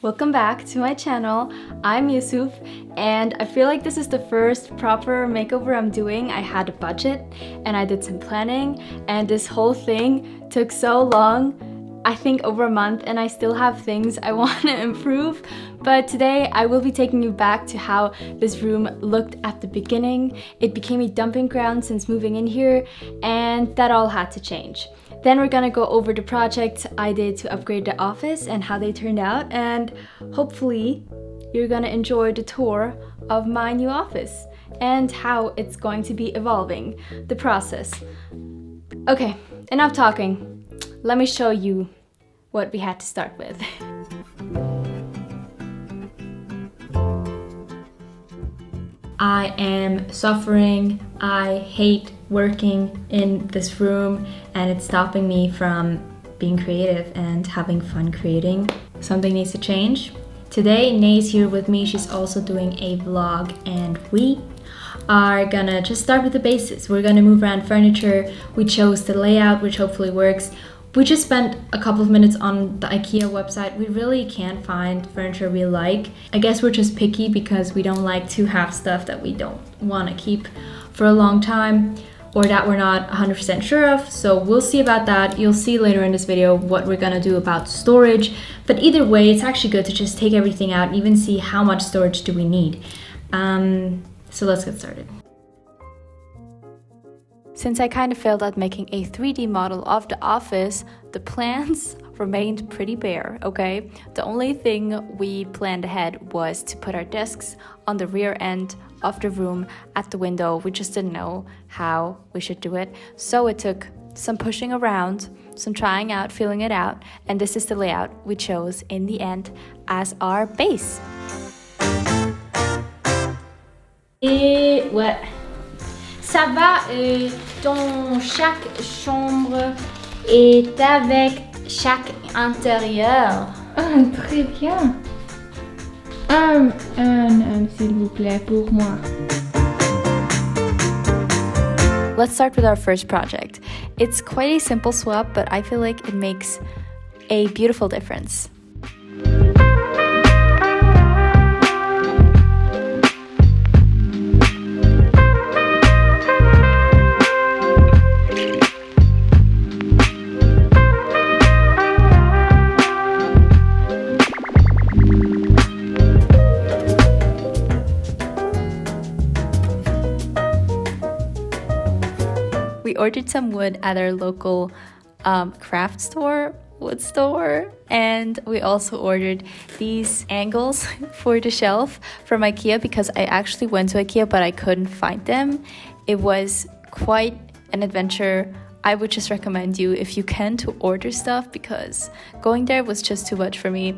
Welcome back to my channel. I'm Yusuf and I feel like this is the first proper makeover I'm doing. I had a budget and I did some planning and this whole thing took so long, I think over a month, and I still have things I want to improve. But today I will be taking you back to how this room looked at the beginning. It became a dumping ground since moving in here and that all had to change. Then we're gonna go over the projects I did to upgrade the office and how they turned out, and hopefully you're gonna enjoy the tour of my new office and how it's going to be evolving, the process. Okay, enough talking. Let me show you what we had to start with. I am suffering. I hate working in this room and it's stopping me from being creative and having fun creating. Something needs to change. Today, Nay's here with me. She's also doing a vlog and we are gonna just start with the basics. We're gonna move around furniture. We chose the layout, which hopefully works. We just spent a couple of minutes on the IKEA website. We really can't find furniture we like. I guess we're just picky because we don't like to have stuff that we don't want to keep for a long time or that we're not 100% sure of. So we'll see about that. You'll see later in this video what we're gonna do about storage. But either way, it's actually good to just take everything out and even see how much storage do we need. So let's get started. Since I kind of failed at making a 3D model of the office, the plans remained pretty bare, okay? The only thing we planned ahead was to put our desks on the rear end of the room at the window. We just didn't know how we should do it. So it took some pushing around, some trying out, feeling it out, and this is the layout we chose in the end as our base. Et ouais. Ça va, chaque chambre est avec chaque intérieur. Ah, très bien. Un, s'il vous plaît, pour moi. Let's start with our first project. It's quite a simple swap, but I feel like it makes a beautiful difference. We ordered some wood at our local craft store, wood store, and we also ordered these angles for the shelf from IKEA because I actually went to IKEA but I couldn't find them. It was quite an adventure. I would just recommend you, if you can, to order stuff because going there was just too much for me.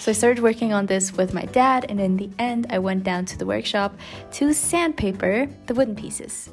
So I started working on this with my dad, and in the end I went down to the workshop to sandpaper the wooden pieces.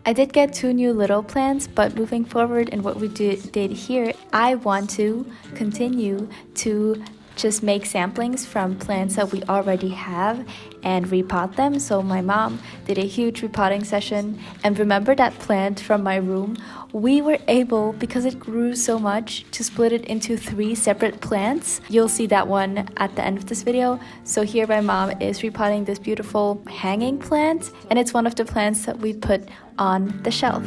I did get 2 new little plants, but moving forward in what we did here, I want to continue to just make samplings from plants that we already have and repot them. So my mom did a huge repotting session, and remember that plant from my room? We were able, because it grew so much, to split it into 3 separate plants. You'll see that one at the end of this video. So here my mom is repotting this beautiful hanging plant, and it's one of the plants that we put on the shelf.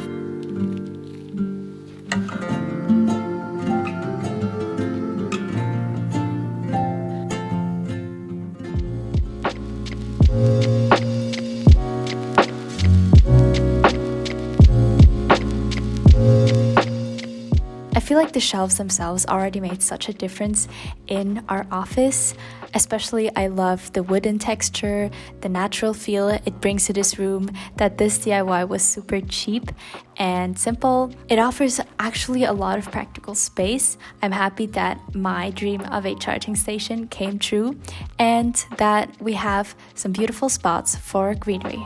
the shelves themselves already made such a difference in our office. Especially, I love the wooden texture, the natural feel it brings to this room, that this DIY was super cheap and simple. It offers actually a lot of practical space. I'm happy that my dream of a charging station came true and that we have some beautiful spots for greenery.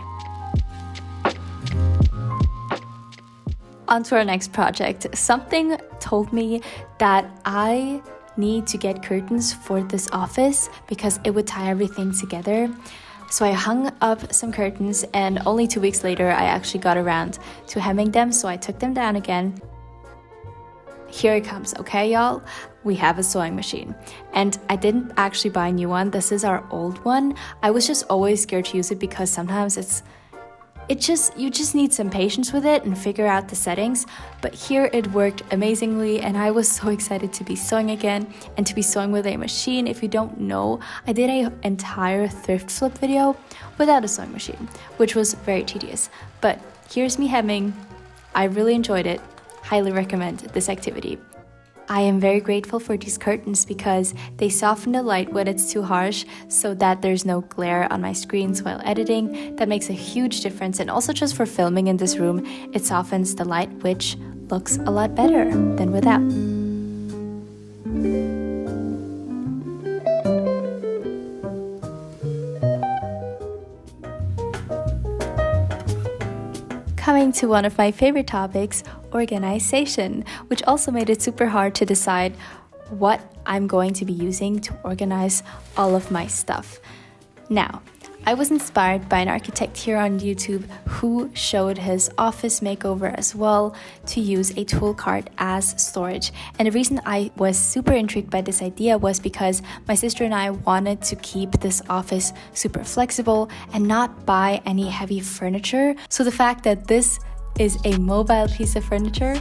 On to our next project. Something told me that I need to get curtains for this office because it would tie everything together. So I hung up some curtains, and only 2 weeks later I actually got around to hemming them, so I took them down again. Here it comes, okay y'all? We have a sewing machine. And I didn't actually buy a new one. This is our old one. I was just always scared to use it because sometimes you just need some patience with it and figure out the settings. But here it worked amazingly, and I was so excited to be sewing again and to be sewing with a machine. If you don't know, I did an entire thrift flip video without a sewing machine, which was very tedious. But here's me hemming. I really enjoyed it. Highly recommend this activity. I am very grateful for these curtains because they soften the light when it's too harsh so that there's no glare on my screens while editing. That makes a huge difference, and also just for filming in this room, it softens the light, which looks a lot better than without. Coming to one of my favorite topics, organization, which also made it super hard to decide what I'm going to be using to organize all of my stuff. Now, I was inspired by an architect here on YouTube who showed his office makeover as well to use a tool cart as storage. And the reason I was super intrigued by this idea was because my sister and I wanted to keep this office super flexible and not buy any heavy furniture. So the fact that this is a mobile piece of furniture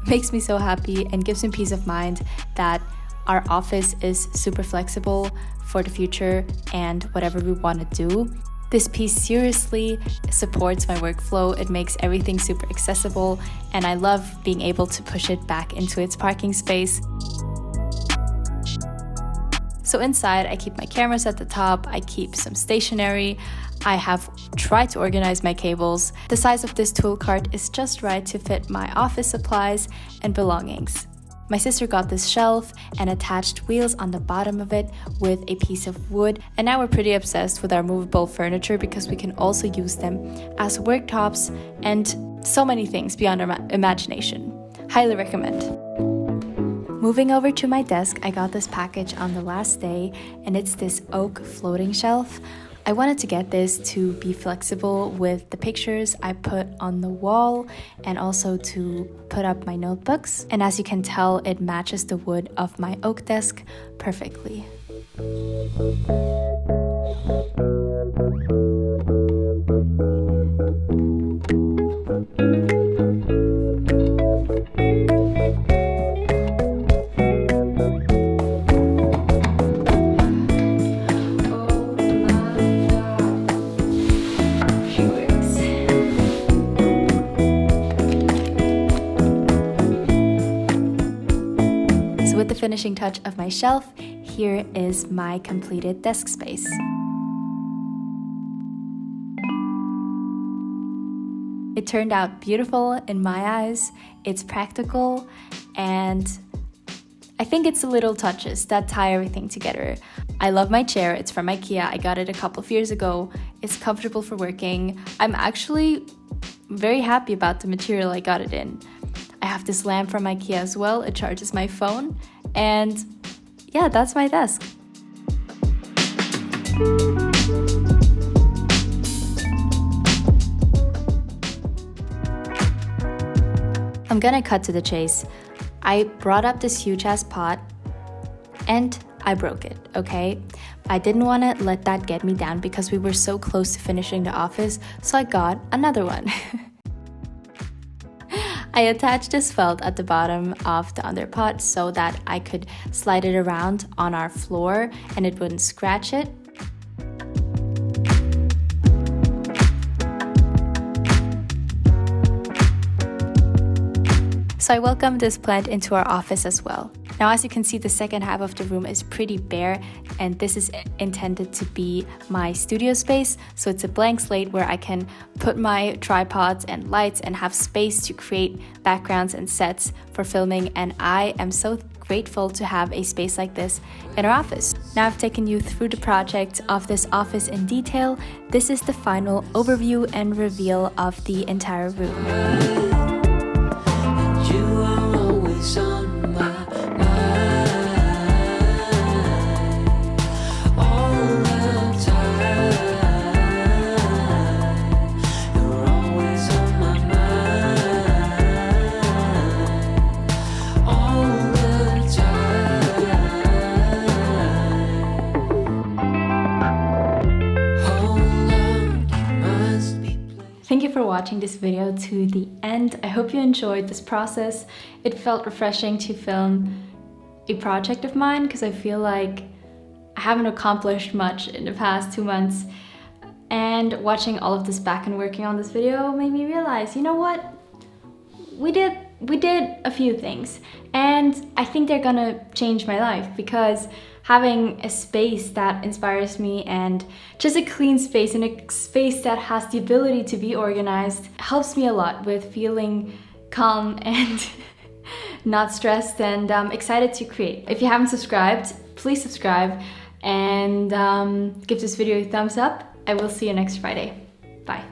makes me so happy and gives me peace of mind that our office is super flexible for the future and whatever we want to do. This piece seriously supports my workflow. It makes everything super accessible, and I love being able to push it back into its parking space. So inside, I keep my cameras at the top, I keep some stationery, I have tried to organize my cables. The size of this tool cart is just right to fit my office supplies and belongings. My sister got this shelf and attached wheels on the bottom of it with a piece of wood, and now we're pretty obsessed with our movable furniture because we can also use them as worktops and so many things beyond our imagination. Highly recommend. Moving over to my desk, I got this package on the last day, and it's this oak floating shelf. I wanted to get this to be flexible with the pictures I put on the wall and also to put up my notebooks. And as you can tell, it matches the wood of my oak desk perfectly. The finishing touch of my shelf, here is my completed desk space. It turned out beautiful in my eyes. It's practical, and I think it's the little touches that tie everything together. I love my chair. It's from IKEA. I got it a couple of years ago. It's comfortable for working. I'm actually very happy about the material I got it in. I have this lamp from IKEA as well. It charges my phone. And yeah, that's my desk. I'm gonna cut to the chase. I brought up this huge ass pot and I broke it, okay? I didn't want to let that get me down because we were so close to finishing the office, so I got another one. I attached this felt at the bottom of the underpot so that I could slide it around on our floor and it wouldn't scratch it. So I welcomed this plant into our office as well. Now, as you can see, the second half of the room is pretty bare, and this is intended to be my studio space. So it's a blank slate where I can put my tripods and lights and have space to create backgrounds and sets for filming. And I am so grateful to have a space like this in our office. Now I've taken you through the project of this office in detail. This is the final overview and reveal of the entire room. You are always on my mind, all the time. You're always on my mind, all the time. Hold on, you must be playing. Thank you for watching this video to the end. I hope you enjoyed this process. It felt refreshing to film a project of mine because I feel like I haven't accomplished much in the past 2 months. And watching all of this back and working on this video made me realize, you know what? We did a few things, and I think they're gonna change my life, because having a space that inspires me and just a clean space and a space that has the ability to be organized helps me a lot with feeling calm and not stressed and excited to create. If you haven't subscribed, please subscribe and give this video a thumbs up. I will see you next Friday. Bye.